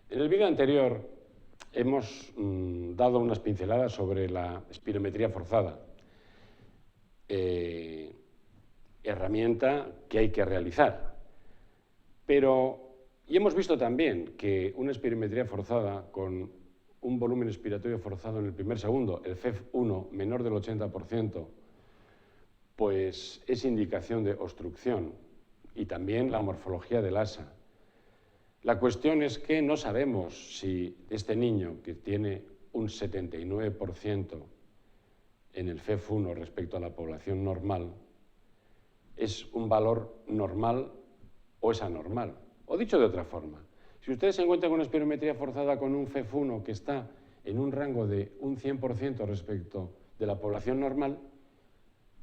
En el vídeo anterior hemos dado unas pinceladas sobre la espirometría forzada, herramienta que hay que realizar. Y hemos visto también que una espirometría forzada con un volumen expiratorio forzado en el primer segundo, el FEF1 menor del 80%, pues es indicación de obstrucción, y también la morfología del asa. La cuestión es que no sabemos si este niño, que tiene un 79% en el FEF1 respecto a la población normal, es un valor normal o es anormal. O dicho de otra forma, si ustedes se encuentran con una espirometría forzada con un FEF1 que está en un rango de un 100% respecto de la población normal,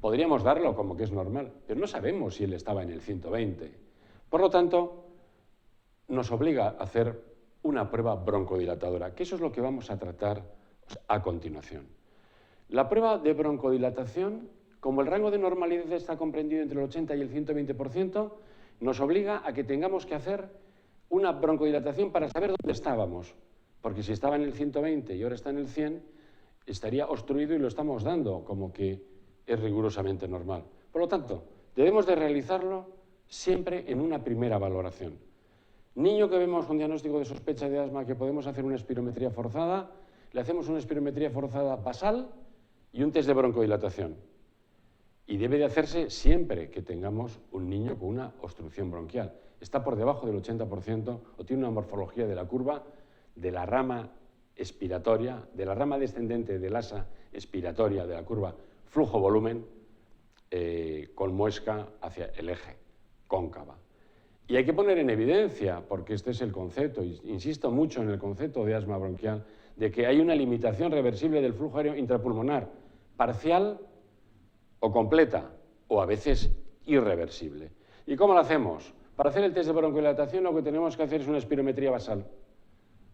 podríamos darlo como que es normal, pero no sabemos si él estaba en el 120. Por lo tanto, nos obliga a hacer una prueba broncodilatadora, que eso es lo que vamos a tratar a continuación. La prueba de broncodilatación, como el rango de normalidad está comprendido entre el 80 y el 120%, nos obliga a que tengamos que hacer una broncodilatación para saber dónde estábamos, porque si estaba en el 120 y ahora está en el 100, estaría obstruido y lo estamos dando como que es rigurosamente normal. Por lo tanto, debemos de realizarlo siempre en una primera valoración. Niño que vemos con diagnóstico de sospecha de asma que podemos hacer una espirometría forzada, le hacemos una espirometría forzada basal y un test de broncodilatación. Y debe de hacerse siempre que tengamos un niño con una obstrucción bronquial. Está por debajo del 80% o tiene una morfología de la curva de la rama expiratoria, de la rama descendente del asa expiratoria de la curva flujo-volumen con muesca hacia el eje, cóncava. Y hay que poner en evidencia, porque este es el concepto, insisto mucho en el concepto de asma bronquial, de que hay una limitación reversible del flujo aéreo intrapulmonar, parcial o completa, o a veces irreversible. ¿Y cómo lo hacemos? Para hacer el test de broncodilatación lo que tenemos que hacer es una espirometría basal.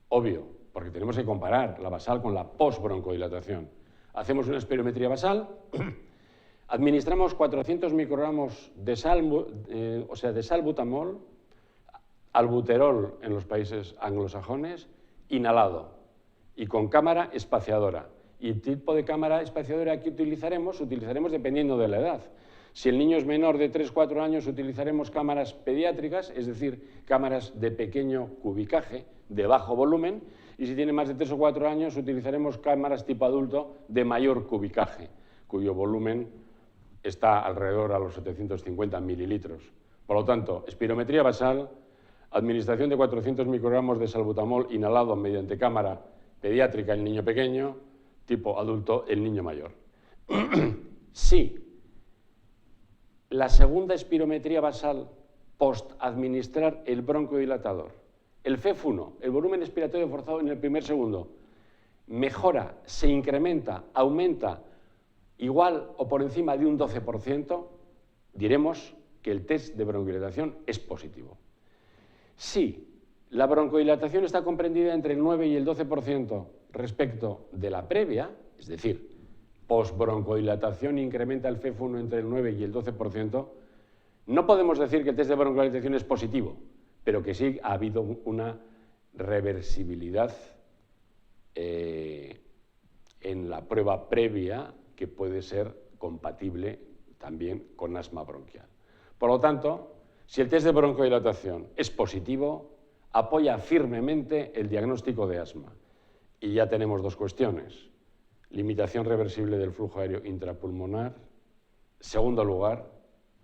Obvio, porque tenemos que comparar la basal con la postbroncodilatación. Hacemos una espirometría basal, administramos 400 microgramos de salbutamol, albuterol en los países anglosajones, inhalado y con cámara espaciadora. Y el tipo de cámara espaciadora que utilizaremos dependiendo de la edad. Si el niño es menor de 3-4 años, utilizaremos cámaras pediátricas, es decir, cámaras de pequeño cubicaje, de bajo volumen, y si tiene más de 3 o 4 años, utilizaremos cámaras tipo adulto de mayor cubicaje, cuyo volumen está alrededor a los 750 mililitros. Por lo tanto, espirometría basal, administración de 400 microgramos de salbutamol inhalado mediante cámara pediátrica en niño pequeño, tipo adulto el niño mayor. Sí. La segunda espirometría basal post-administrar el broncodilatador, el FEF1, el volumen expiratorio forzado en el primer segundo, mejora, se incrementa, aumenta igual o por encima de un 12%, diremos que el test de broncodilatación es positivo. Si la broncodilatación está comprendida entre el 9 y el 12% respecto de la previa, es decir, postbroncodilatación incrementa el FEF1 entre el 9 y el 12%, no podemos decir que el test de broncodilatación es positivo, pero que sí ha habido una reversibilidad en la prueba previa que puede ser compatible también con asma bronquial. Por lo tanto, si el test de broncodilatación es positivo, apoya firmemente el diagnóstico de asma. Y ya tenemos dos cuestiones. Limitación reversible del flujo aéreo intrapulmonar. Segundo lugar,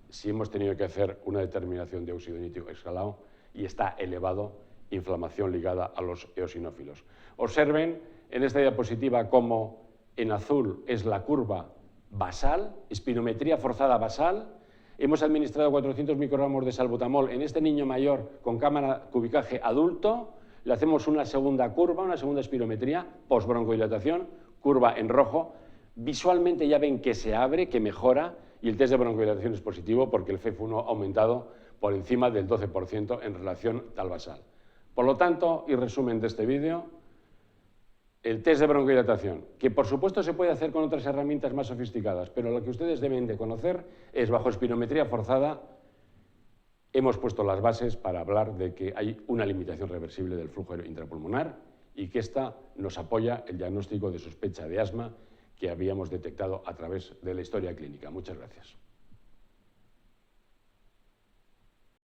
si hemos tenido que hacer una determinación de óxido nítrico exhalado y está elevado, inflamación ligada a los eosinófilos. Observen en esta diapositiva cómo en azul es la curva basal, espirometría forzada basal. Hemos administrado 400 microgramos de salbutamol en este niño mayor con cámara cubicaje adulto. Le hacemos una segunda curva, una segunda espirometría, postbroncodilatación, curva en rojo. Visualmente ya ven que se abre, que mejora, y el test de broncodilatación es positivo porque el FEF1 ha aumentado por encima del 12% en relación al basal. Por lo tanto, y resumen de este vídeo, el test de broncodilatación, que por supuesto se puede hacer con otras herramientas más sofisticadas, pero lo que ustedes deben de conocer es bajo espirometría forzada hemos puesto las bases para hablar de que hay una limitación reversible del flujo intrapulmonar y que esta nos apoya el diagnóstico de sospecha de asma que habíamos detectado a través de la historia clínica. Muchas gracias.